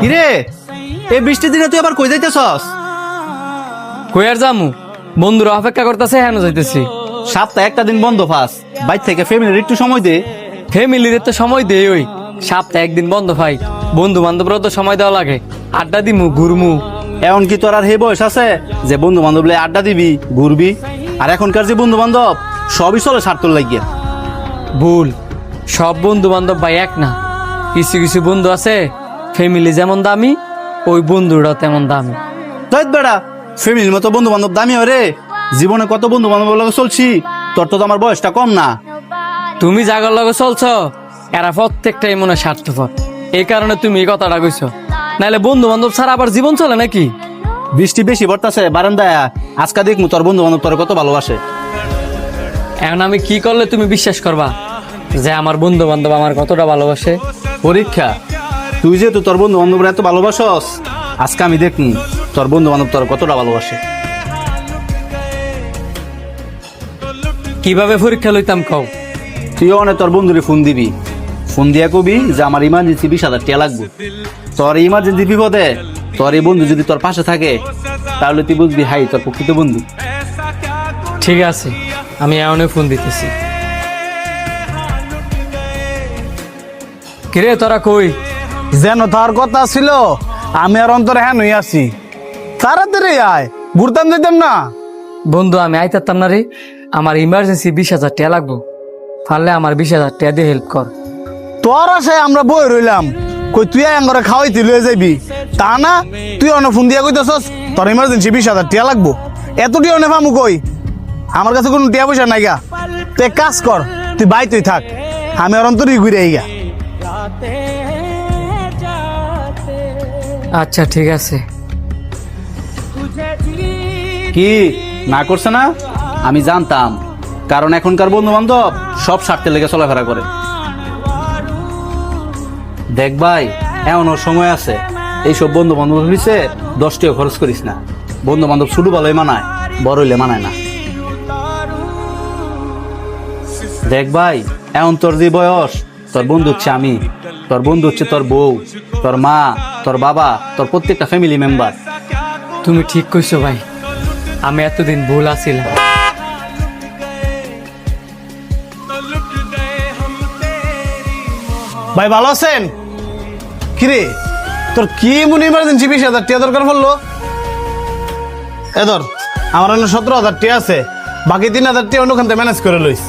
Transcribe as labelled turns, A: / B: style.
A: কিরে এই বৃষ্টির দিনে তুই আবার কই যাইতেছস?
B: কই আর যামু, বন্ধুরা অপেক্ষা করতেছে, হেন যাইতেছি।
A: সপ্তাহে একটা দিন বন্ধ পাস, বাইর থেকে ফ্যামিলির একটু সময় দে।
B: ফ্যামিলির তো সময় দেই, ওই সপ্তাহে একদিন বন্ধ পাই, বন্ধু বান্ধবরাও তো সময় দেওয়া লাগে, আড্ডা দিমু ঘুরমু।
A: এমন কি তোর আর হে বয়স আছে যে বন্ধু বান্ধব আড্ডা দিবি ঘুরবি? আর এখনকার যে বন্ধু বান্ধব সবই চলে স্বার্থ লাগিয়ে।
B: ভুল, সব বন্ধু বান্ধব ভাই এক না। কিছু কিছু বন্ধু আছে ফ্যামিলি যেমন দামি, ওই বন্ধুরাও তেমন দামি।
A: তাই বেড়া, ফ্যামিলির মতো বন্ধু বান্ধব দামি রে। জীবনে কত বন্ধু বান্ধব লগে চলছি, তোর তো আমার বয়সটা কম না।
B: তুমি জাগর লগে চলছ, এরা প্রত্যেকটাই মনে স্বার্থপর, এই কারণে তুমি এই কথাটা কইছো। নাহলে বন্ধু বান্ধব ছাড়া আবার জীবন চলে নাকি?
A: বৃষ্টি বেশি পড়তাছে বারান্দায়, আজকা দেখমু তোর বন্ধু বান্ধব তোর কত ভালোবাসে।
B: এখন আমি কি করলে তুমি বিশ্বাস করবা যে আমার বন্ধু বান্ধব আমার কতটা ভালোবাসে?
A: পরীক্ষা, তুই যেহেতু তোর বন্ধু বান্ধবরা এত ভালোবাসস, আজকে আমি দেখমু তোর বন্ধু বান্ধব তোর কতটা ভালোবাসে।
B: কিভাবে পরীক্ষা লইতাম কও?
A: তুইও অনেক তোর বন্ধুরে ফোন দিবি, ফোন দিয়া কবি যে আমার ইমার্জেন্সি 20,000 টাকা লাগবে। তোর ইমার্জেন্সি বিপদে তোর এই বন্ধু যদি তোর পাশে থাকে, তাহলে তুই বুঝবি হাই তোর প্রকৃত বন্ধু।
B: ঠিক আছে, আমি এমনই ফোন দিতেছি। কিরে তোরা কই?
C: যেন তার কথা ছিল, আমি আর অন্তরে হ্যাঁ নই আছি। তাড়াতাড়ি আয়, ঘুরতাম দিতাম না।
B: বন্ধু আমি আইতাম না রে, আমার ইমার্জেন্সি 20,000 টাকা লাগবো, পারলে আমার 20,000 টাকা দিয়ে হেল্প কর।
C: তোর আশায় আমরা বই রইলাম, কই তুই আঙ্গরে খাওয়াইতে লয়ে যাবি তা না? তুই অন্য ফোন দিয়া কইতেছস তোর ইমার্জেন্সি 20,000 টাকা লাগবো। এতটি অনে ফামু কই? আমার কাছে কোনো টাকা পয়সা নাই গা। তুই এক কাজ কর, তুই বাই তুই থাক, আমি আর অন্তরই ঘুরে আই গা।
B: আচ্ছা ঠিক আছে।
A: কি না করছে না? আমি জানতাম, কারণ এখনকার বন্ধু বান্ধব সব স্বার্থের লেগে চলাফেরা করে। দেখ ভাই, এমনও সময় আছে, এইসব বন্ধু বান্ধব হইছে 10 টাকা খরচ করিস না। বন্ধু বান্ধব শুধু ভালোই মানায়, বড় হইলে মানায় না। দেখ ভাই, এমন তোর যে বয়স, তোর বন্ধু হচ্ছে আমি, তোর বন্ধু হচ্ছে তোর বউ, তোর মা, তোর বাবা, তোর প্রত্যেকটা ফ্যামিলি মেম্বার।
B: তুমি ঠিক কইছো ভাই, আমি এতদিন ভুল আছিলাম।
C: ভাই ভালো আছেন? কিরে তোর কি মনে ইমার্জেন্সি 20,000 টাকা দরকার পড়লো? এ ধর, আমার 17,000 টাকা আছে, বাকি 3,000 টাকা অন্যখান থেকে ম্যানেজ করে লইস।